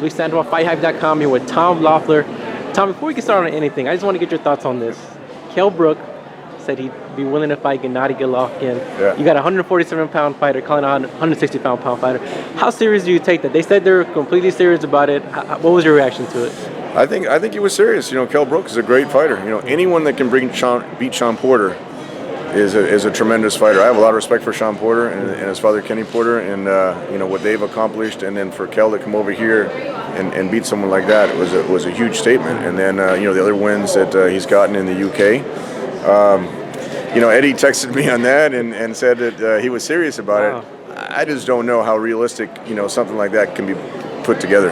We stand on FightHype.com here with Tom Loeffler. Tom, before we get started on anything, I just want to get your thoughts on this. Kell Brook said he'd be willing to fight Gennady Golovkin. Yeah. You got a 147-pound fighter calling out a 160-pound fighter. How serious do you take that? They said they're completely serious about it. What was your reaction to it? I think he was serious. Kell Brook is a great fighter. Anyone that can beat Sean Porter is a tremendous fighter. I have a lot of respect for Sean Porter and his father Kenny Porter, and what they've accomplished. And then for Kell to come over here and beat someone like that was a huge statement. And then the other wins that he's gotten in the UK. Eddie texted me on that and said that he was serious about it. I just don't know how realistic something like that can be put together.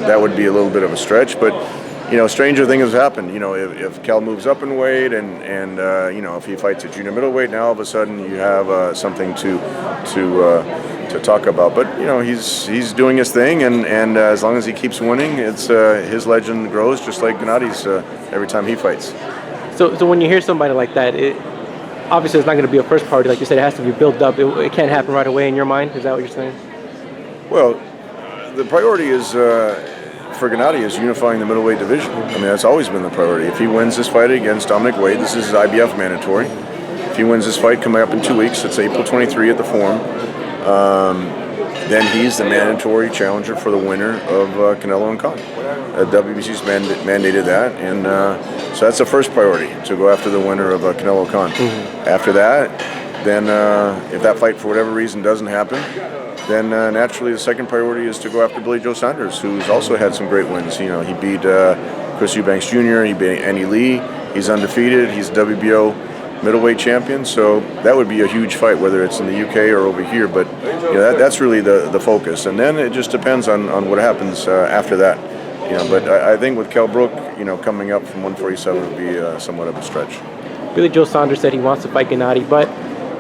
That would be a little bit of a stretch, but stranger things have happened. If Kell moves up in weight and if he fights at junior middleweight, now all of a sudden you have something to talk about. But he's doing his thing, and as long as he keeps winning, it's his legend grows just like Gennady's every time he fights. So when you hear somebody like that, obviously it's not going to be a first party, like you said. It has to be built up. It can't happen right away in your mind. Is that what you're saying? Well, the priority is for Gennady is unifying the middleweight division. I mean, that's always been the priority. If he wins this fight against Dominic Wade, this is his IBF mandatory. If he wins this fight coming up in 2 weeks, it's April 23 at the Forum, then he's the mandatory challenger for the winner of Canelo and Khan. WBC's mandated that, and so that's the first priority, to go after the winner of Canelo Khan. After that, then if that fight for whatever reason doesn't happen, then naturally the second priority is to go after Billy Joe Saunders, who's also had some great wins. He beat Chris Eubanks Jr., he beat Andy Lee, he's undefeated, he's WBO middleweight champion, so that would be a huge fight, whether it's in the UK or over here, but that's really the focus. And then it just depends on what happens after that. But I think with Kell Brook, coming up from 147 would be somewhat of a stretch. Billy Joe Saunders said he wants to fight Gennady, but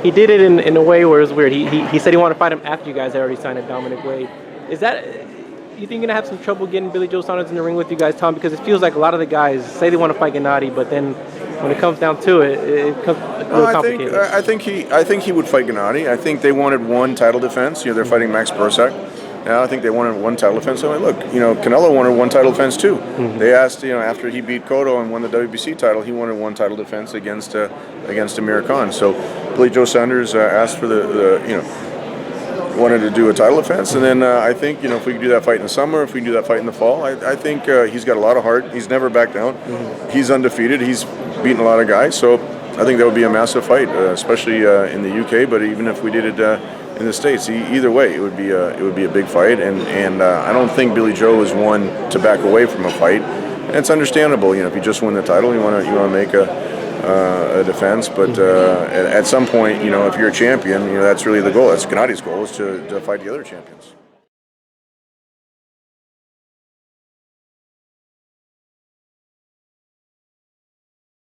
he did it in a way where it was weird. He said he wanted to fight him after you guys had already signed a Dominic Wade. Is that, you think you're going to have some trouble getting Billy Joe Saunders in the ring with you guys, Tom? Because it feels like a lot of the guys say they want to fight Gennady, but then when it comes down to it, it becomes a little complicated. I think he would fight Gennady. I think they wanted one title defense. They're fighting Max Bursak. Now I think they wanted one title defense. So look, Canelo wanted one title defense too. They asked, after he beat Cotto and won the WBC title, he wanted one title defense against Amir Khan. So Billy Joe Saunders asked for wanted to do a title defense, and then I think if we could do that fight in the summer, if we can do that fight in the fall, I think he's got a lot of heart. He's never backed down. He's undefeated. He's beaten a lot of guys. So I think that would be a massive fight, especially in the UK. But even if we did it in the States, either way, it would be a big fight. And I don't think Billy Joe is one to back away from a fight. And it's understandable. If you just win the title, you want to make a defense, but at some point, if you're a champion, that's really the goal. That's Gennady's goal, is to fight the other champions.